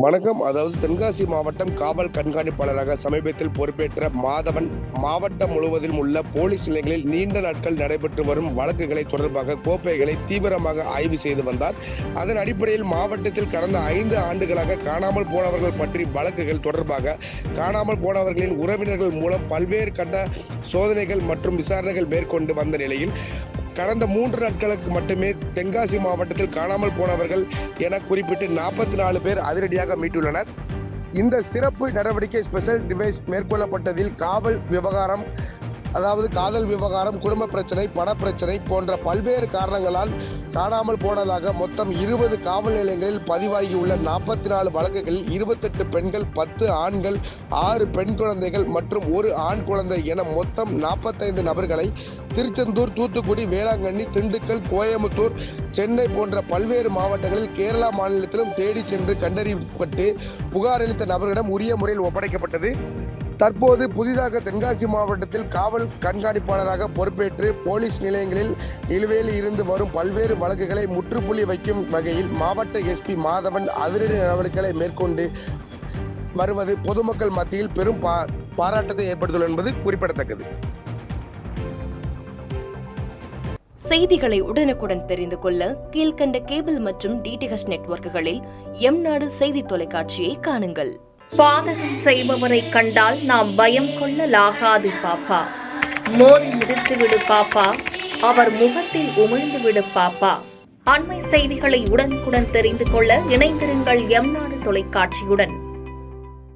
வணக்கம். அதாவது தென்காசி மாவட்டம் காவல் கண்காணிப்பாளராக சமீபத்தில் பொறுப்பேற்ற மாதவன் மாவட்டம் முழுவதிலும் உள்ள போலீஸ் நிலையங்களில் நீண்ட நாட்கள் நடைபெற்று வரும் வழக்குகளை தொடர்பாக கோப்பைகளை தீவிரமாக ஆய்வு செய்து வந்தார். அதன் அடிப்படையில் மாவட்டத்தில் கடந்த 5 ஆண்டுகளாக காணாமல் போனவர்கள் பற்றி வழக்குகள் தொடர்பாக காணாமல் போனவர்களின் உறவினர்கள் மூலம் பல்வேறு கட்ட சோதனைகள் மற்றும் விசாரணைகள் மேற்கொண்டு வந்த நிலையில் கடந்த 3 நாட்களுக்கு மட்டுமே தென்காசி மாவட்டத்தில் காணாமல் போனவர்கள் என குறிப்பிட்டு 44 பேர் அதிரடியாக மீட்டுள்ளனர். இந்த சிறப்பு நடவடிக்கை ஸ்பெஷல் டிவைஸ் மேற்கொள்ளப்பட்டதில் காதல் விவகாரம், குடும்ப பிரச்சனை, பணப்பிரச்சனை போன்ற பல்வேறு காரணங்களால் காணாமல் போனதாக மொத்தம் 20 காவல் நிலையங்களில் பதிவாகியுள்ள 44 வழக்குகளில் 28 பெண்கள், 10 ஆண்கள், 6 பெண் குழந்தைகள் மற்றும் 1 ஆண் குழந்தை என மொத்தம் 45 நபர்களை திருச்செந்தூர், தூத்துக்குடி, வேளாங்கண்ணி, திண்டுக்கல், கோயம்புத்தூர், சென்னை போன்ற பல்வேறு மாவட்டங்களில் கேரளா மாநிலத்திலும் தேடி சென்று கண்டறியப்பட்டு புகார் அளித்த நபர்களிடம் உரிய முறையில் ஒப்படைக்கப்பட்டது. தற்போது புதிதாக தென்காசி மாவட்டத்தில் காவல் கண்காணிப்பாளராக பொறுப்பேற்று போலீஸ் நிலையங்களில் நிலுவையில் இருந்து வரும் பல்வேறு வழக்குகளை முற்றுப்புள்ளி வைக்கும் வகையில் மாவட்ட எஸ்பி மாதவன் அதிரடி நடவடிக்கைகளை மேற்கொண்டு வருவது பொதுமக்கள் மத்தியில் பெரும் பாராட்டத்தை ஏற்படுத்தியுள்ளது என்பது குறிப்பிடத்தக்கது. செய்திகளை உடனுக்குடன் தெரிந்து கொள்ள கீழ்கண்ட கேபிள் மற்றும் டிடிஎச் நெட்வொர்க்குகளில் எம்நாடு செய்தி தொலைக்காட்சியை காணுங்கள். பாதகம் செய்பவரை கண்டால் நாம் பயம் கொள்ளலாகாது பாப்பா. மோதி மிதித்துவிடு பாப்பா, அவர் முகத்தில் உமிழ்ந்துவிடு பாப்பா. அண்மை செய்திகளை உடனுக்குடன் தெரிந்து கொள்ள இணைந்திருங்கள் எம்நாடு தொலைக்காட்சியுடன்.